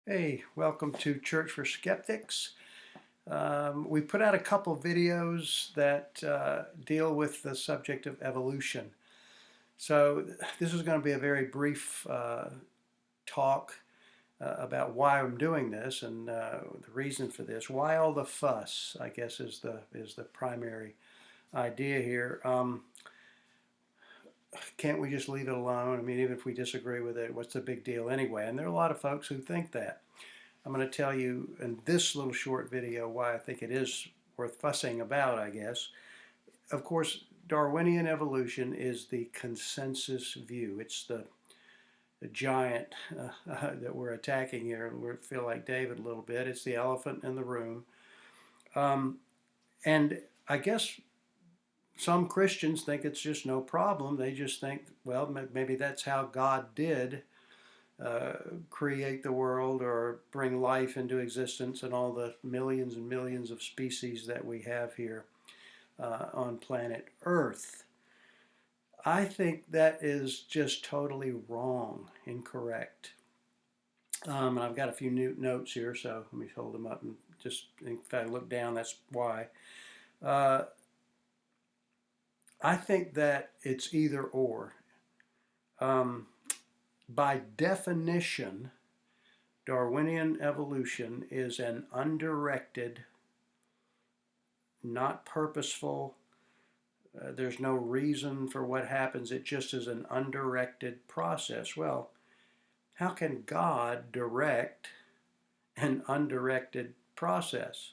Hey, welcome to Church for Skeptics. We put out a couple videos that deal with the subject of evolution. So this is going to be a very brief talk about why I'm doing this and the reason for this. Why all the fuss, I guess, is the primary idea here. Can't we just leave it alone? I mean, even if we disagree with it, what's the big deal anyway? And there are a lot of folks who think that. I'm going to tell you in this little short video why I think it is worth fussing about, I guess. Of course, Darwinian evolution is the consensus view. It's the giant that we're attacking here. We feel like David a little bit. It's the elephant in the room. And I guess some Christians think it's just no problem. They just think, well, maybe that's how God did create the world or bring life into existence and all the millions and millions of species that we have here on planet Earth. I think that is just totally wrong, incorrect. And I've got a few new notes here, so let me hold them up and just, if I look down, that's why. Uh, I think that it's either or. Um, by definition, Darwinian evolution is an undirected, not purposeful, there's no reason for what happens, it just is an undirected process. Well, how can God direct an undirected process?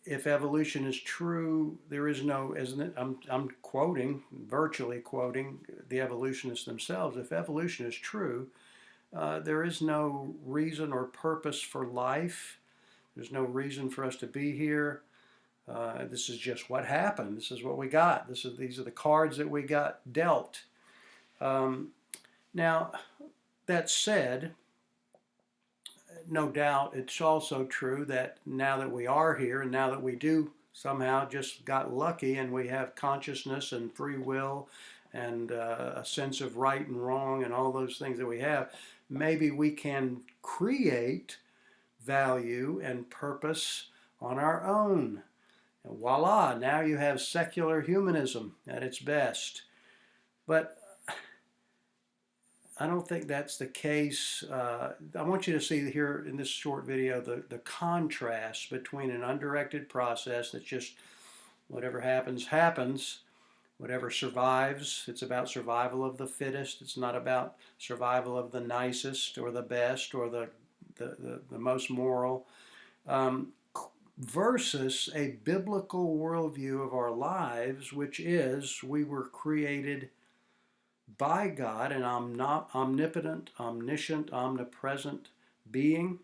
If evolution is true, there is no, isn't it? I'm quoting, virtually quoting the evolutionists themselves. If evolution is true, there is no reason or purpose for life. There's no reason for us to be here. This is just what happened. This is what we got. These are the cards that we got dealt. Now, that said, no doubt it's also true that now that we are here and now that we do somehow just got lucky and we have consciousness and free will and a sense of right and wrong and all those things that we have, maybe we can create value and purpose on our own. And voila, now you have secular humanism at its best. But I don't think that's the case. I want you to see here in this short video the contrast between an undirected process that's just whatever happens, happens. Whatever survives, it's about survival of the fittest. It's not about survival of the nicest or the best or the most moral. Versus a biblical worldview of our lives, which is we were created by God, an omnipotent, omniscient, omnipresent being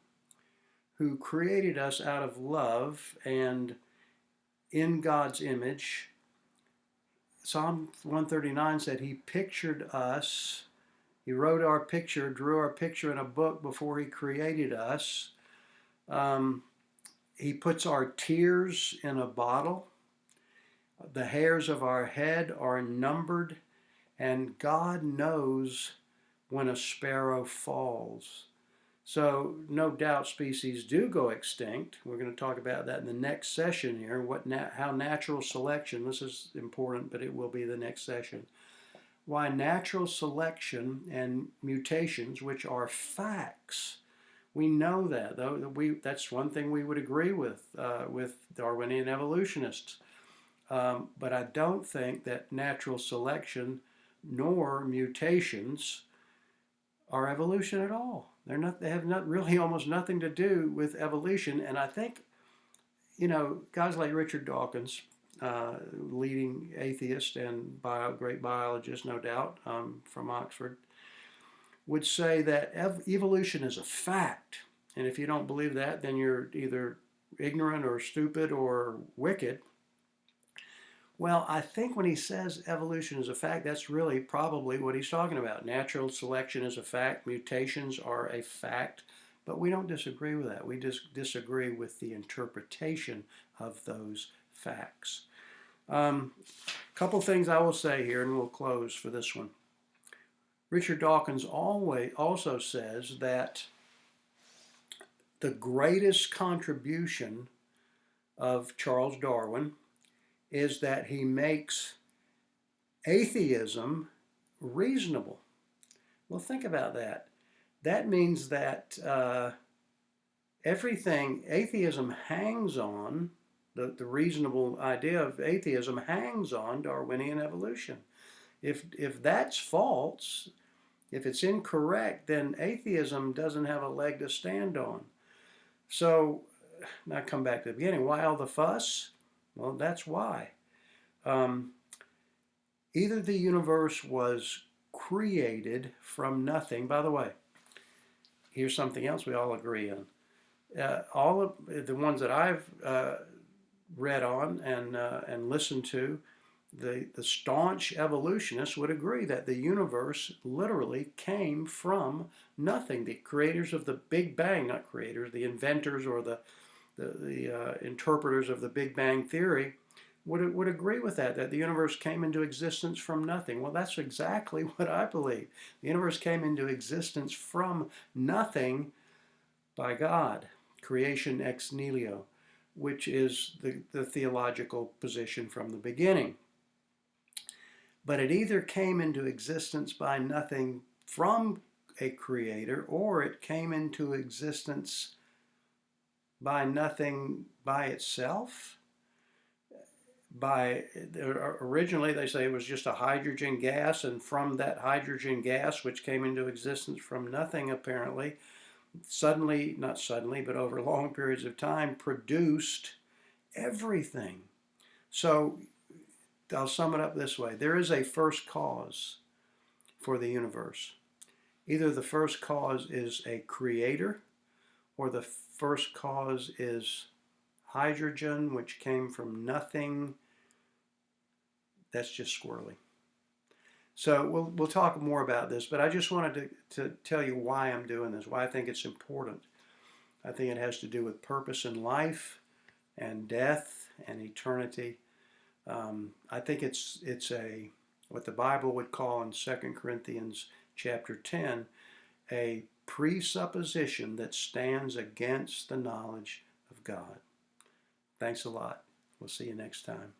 who created us out of love and in God's image. Psalm 139 said he pictured us, he wrote our picture, drew our picture in a book before he created us. He puts our tears in a bottle. The hairs of our head are numbered, and God knows when a sparrow falls. So no doubt species do go extinct. We're going to talk about that in the next session here, how natural selection, this is important, but it will be the next session, why natural selection and mutations, which are facts, we know that, though. That's one thing we would agree with Darwinian evolutionists. But I don't think that natural selection nor mutations are evolution at all. They're not. They have not really almost nothing to do with evolution. And I think, guys like Richard Dawkins, leading atheist and great biologist, no doubt, from Oxford, would say that evolution is a fact. And if you don't believe that, then you're either ignorant or stupid or wicked. Well, I think when he says evolution is a fact, that's really probably what he's talking about. Natural selection is a fact, mutations are a fact, but we don't disagree with that. We just disagree with the interpretation of those facts. Couple things I will say here, and we'll close for this one. Richard Dawkins also says that the greatest contribution of Charles Darwin is that he makes atheism reasonable. Well, think about that. That means that everything atheism hangs on, the reasonable idea of atheism hangs on Darwinian evolution. If that's false, if it's incorrect, then atheism doesn't have a leg to stand on. So, now come back to the beginning. Why all the fuss? Well, that's why. Um, Either the universe was created from nothing. By the way, here's something else we all agree on. All of the ones that I've read on and listened to, the staunch evolutionists would agree that the universe literally came from nothing. The creators of the Big Bang, not creators, the inventors or the interpreters of the Big Bang Theory would agree with that the universe came into existence from nothing. Well, that's exactly what I believe. The universe came into existence from nothing by God, creation ex nihilo, which is the theological position from the beginning. But it either came into existence by nothing from a creator, or it came into existence by nothing by itself. Originally they say it was just a hydrogen gas, and from that hydrogen gas, which came into existence from nothing apparently, not suddenly, but over long periods of time, produced everything. So I'll sum it up this way. There is a first cause for the universe. Either the first cause is a creator, or the first cause is hydrogen, which came from nothing. That's just squirrely. So we'll talk more about this, but I just wanted to tell you why I'm doing this, why I think it's important. I think it has to do with purpose in life and death and eternity. I think it's what the Bible would call in 2 Corinthians chapter 10, a presupposition that stands against the knowledge of God. Thanks a lot. We'll see you next time.